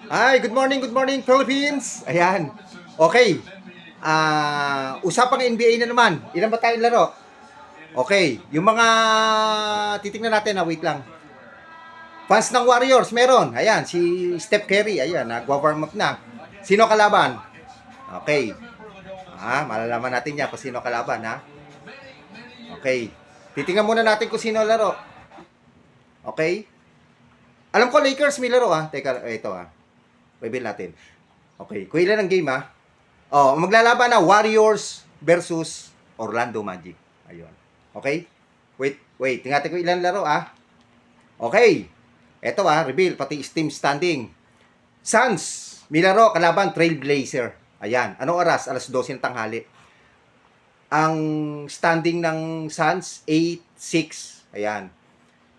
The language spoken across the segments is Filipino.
Hi, good morning Philippines. Ayan. Okay. Usapang NBA na naman. Ilan ba tayong laro? Okay, yung mga titingnan natin na wait lang. Fans ng Warriors, meron. Ayan, si Steph Curry, ayan, nagwa-warm up na. Sino kalaban? Okay. Malalaman natin yan kung sino kalaban, ha? Okay. Titingnan muna natin kung sino laro. Okay? Alam ko Lakers may laro, ha? Teka, ito, ha? Reveal natin. Okay, kung ilan ang game, ha? Maglalaban na Warriors versus Orlando Magic. Ayun. Okay? Wait. Tingnan ko ilan laro, ah. Okay. Ito, reveal. Pati team standing. Suns. May laro, kalaban, Trailblazer. Ayan. Anong oras? Alas 12 ng tanghali. Ang standing ng Suns, 8-6. Ayan.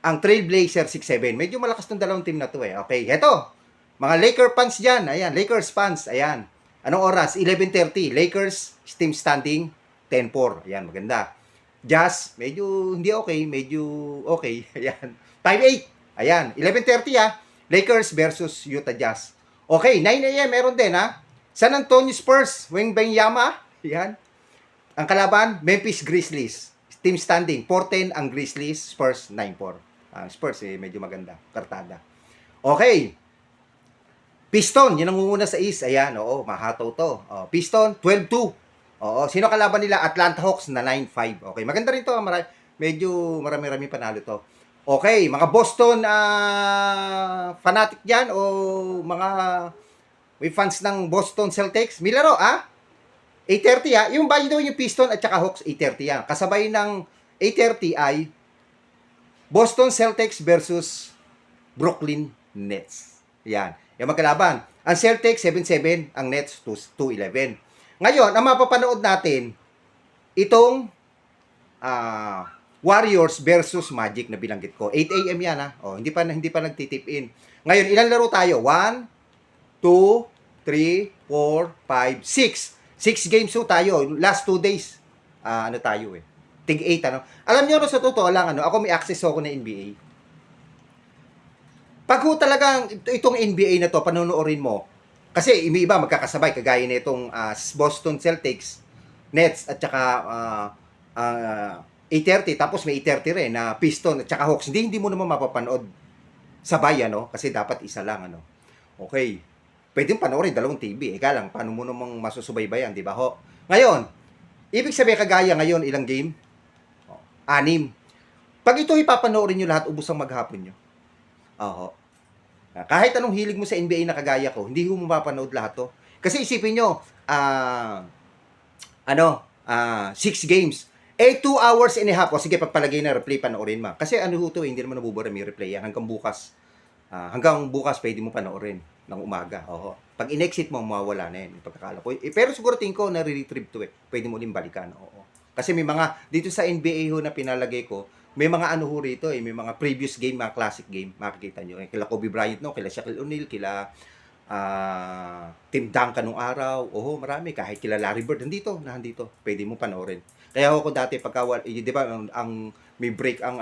Ang Trailblazer, 6-7. Medyo malakas tong dalawang team na to, eh. Okay. Ito. Mga Laker fans dyan. Ayan. Lakers fans. Ayan. Anong oras? 11:30. Lakers, team standing, 10-4. Ayan, maganda. Jazz, medyo hindi okay. Medyo okay. Ayan. 5-8. Ayan. 11:30 Lakers versus Utah Jazz. Okay, 9 a.m. meron din San Antonio Spurs, Wembanyama. Ayan. Ang kalaban, Memphis Grizzlies. Team standing, 4-10 ang Grizzlies, Spurs 9-4. Spurs, medyo maganda. Kartada. Okay. Piston, yun ang muna sa East. Ayan, mahataw to. Piston, 12-2. Sino kalaban nila? Atlanta Hawks na 9-5. Okay, maganda rin to. Medyo marami-rami panalo to. Okay, mga Boston fanatic dyan o mga may fans ng Boston Celtics. May laro, 8:30 Yung by the way, yung Piston at saka Hawks, 8:30 Kasabay ng 8:30 ay Boston Celtics versus Brooklyn Nets. Yan. Yung magkalaban. Ang Celtics, 7-7. Ang Nets, 2-11. Ngayon, ang mapapanood natin, itong Warriors versus Magic na binanggit ko. 8 a.m. yan, hindi pa nagtitip in. Ngayon, ilan laro tayo? 1, 2, 3, 4, 5, 6. 6 games tayo. Last 2 days. Tayo Tig 8, Alam niyo, sa totoo lang, ako may access ako na NBA. Pag talagang itong NBA na to, panonoodin mo, kasi iba magkakasabay, kagaya na itong Boston Celtics, Nets, at saka 8:30, tapos may 8:30 rin na Piston at saka Hawks. Hindi mo naman mapapanood sabay, kasi dapat isa lang, Okay. Pwede yung panoorin, dalawang TV. Ika lang, paano mo namang masusubaybayan, di ba ho? Ngayon, ibig sabihin kagaya ngayon, ilang game? 6. Pag ito ipapanoorin nyo lahat, ubos ang maghapon nyo. Kahit anong hilig mo sa NBA na kagaya ko, hindi mo mapapanood lahat to. Kasi isipin nyo, 6 games. 2 hours and a half. O sige, pagpalagay na replay, panoorin mo. Kasi hindi naman nabubura, may replay yan. Hanggang bukas, pwede mo panoorin ng umaga. Pag in-exit mo, mawawala na yan. Pagkakala ko. Pero siguro tingin ko, nare-retrieve to Pwede mo din balikan. Kasi may mga, dito sa NBA na pinalagay ko, may mga rito may mga previous game, mga classic game, makikita nyo. Kila Kobe Bryant, kila Shaquille O'Neal, kila Tim Duncan nung araw. Marami. Kahit kila Larry Bird, nandito. Pwede mo panoorin. Kaya ako dati, di ba, ang may break ang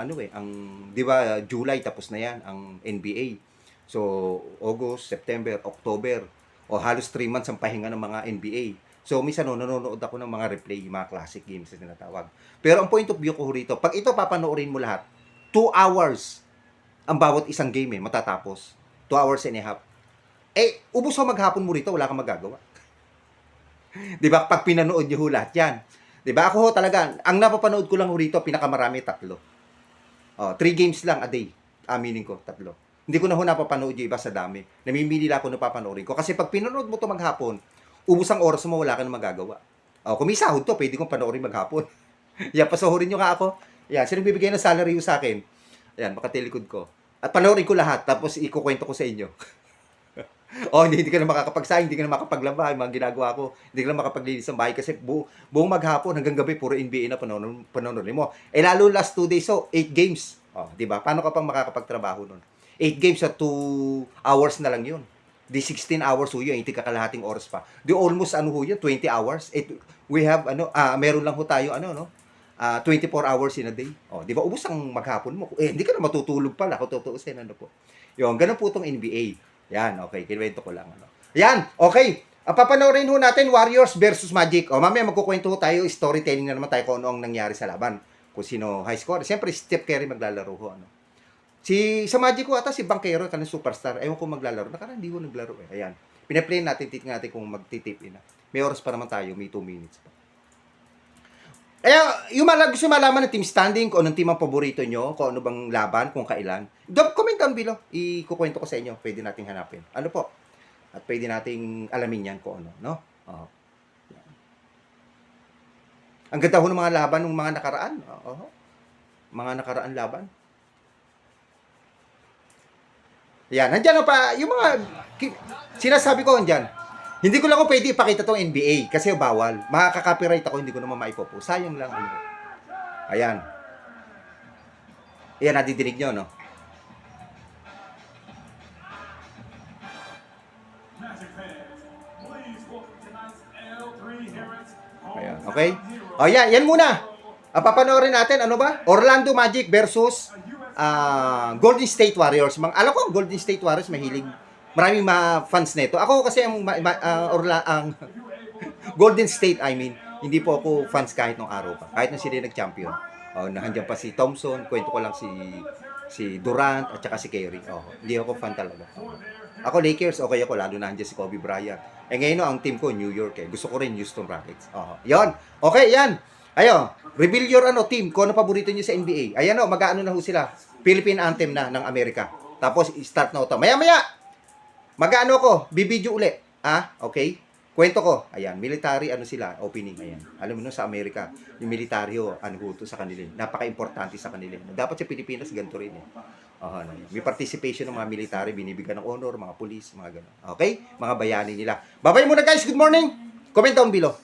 di ba, July, tapos na yan, ang NBA. So, August, September, October, halos 3 months ang pahinga ng mga NBA. So, minsan nanonood ako ng mga replay, mga classic games na tinatawag. Pero ang point of view ko rito, pag ito papanoorin mo lahat, 2 hours ang bawat isang game matatapos. 2 hours and a half. Ubos mo maghapon mo rito, wala kang magagawa. Di ba? Pag pinanood nyo lahat yan. Di ba? Ako talaga, ang napapanood ko lang rito, pinakamarami 3. 3 games lang a day. Aminin ko, 3. Hindi ko na napapanood yung iba sa dami. Namimili lang ako na papanoorin ko. Kasi pag pinanood mo to maghapon, ubos ang oras mo, wala ka na magagawa. Kung may sahod to, pwede kong panoorin maghapon. Yan, pasahurin nyo nga ako. Yan, sino bibigay ng salary sa akin? Yan, makatilikod ko. At panoorin ko lahat, tapos ikukwento ko sa inyo. Hindi ka na makakapagsahin, hindi ka na makapaglaba, yung mga ginagawa ko, hindi ka na makapaglinis ng bahay kasi buong maghapon hanggang gabi, puro NBA na panoorin mo. Lalo last 2 days, 8 games. Di ba? Paano ka pang makakapagtrabaho nun? 8 games sa 2 hours na lang yun. Di 16 hours yun, hindi kakalahating oras pa. Di almost yun, 20 hours. We have, meron lang tayo, 24 hours in a day. Di ba, ubos ang maghapon mo. Hindi ka na matutulog pala, kung tutuusin, po. Ganun po itong NBA. Yan, okay. Kinuwento ko lang. Ano. Yan, okay. Papanoorin ho natin Warriors versus Magic. O mamaya magkukwento ho tayo, storytelling na naman tayo kung ano ang nangyari sa laban. Kung sino high score. Siyempre, Steph Curry maglalaro ho. Ano. Sa Magic ko ata, si Banquero, kanang superstar. Ewan ko maglalaro. Nakaraan, hindi ko naglaro eh. Ayan. Pinaplay natin, titignan natin kung magtitip in. May oras pa naman tayo, may 2 minutes pa. Gusto malaman ng team standing, kung anong team ang paborito nyo, kung ano bang laban, kung kailan. Comment down below. Ikukwento ko sa inyo. Pwede nating hanapin. Ano po? At pwede nating alamin yan kung ano. No? Oh. Ang ganda ho ng mga laban ng mga nakaraan. Mga nakaraan laban. Yan. Nandiyan pa. Yung mga sinasabi ko andyan. Hindi ko lang ako pwede ipakita tong NBA kasi bawal. Makaka-copyright ako, hindi ko naman maipopost. Sayang lang. Ayan. Ayan, nadidinig nyo, no? Ayan, okay? O, yan muna. Papanoorin natin, ano ba? Orlando Magic versus Golden State Warriors. Alam ko, Golden State Warriors mahilig. Maraming fans nito. Ako kasi ang Golden State, I mean, hindi po ako fans kahit nung araw pa. Kahit nung sila nag-champion. Nandiyan pa si Thompson, kwento ko lang si Durant at saka si Curry. Hindi ako fan talaga. Ako Lakers, okay ako, lalo na nandiyan si Kobe Bryant. Ngayon ang team ko, New York eh. Gusto ko rin Houston Rockets. Yon. Okay, yan. Ayo, reveal your team, kung ano paborito niyo sa NBA. Ayan mag-aano na ho sila. Philippine Anthem na ng Amerika. Tapos, start na ito. Maya-maya, mag-ano ko, bibidyo uli. Okay? Kwento ko. Ayan, military, sila, opening. Ayan. Alam mo no, sa Amerika, yung military sa kanila. Napaka-importante sa kanila. Dapat sa Pilipinas, ganito rin eh. May participation ng mga military, binibigyan ng honor, mga police, mga gano'n. Okay? Mga bayani nila. Bye-bye muna guys, good morning! Comment down below.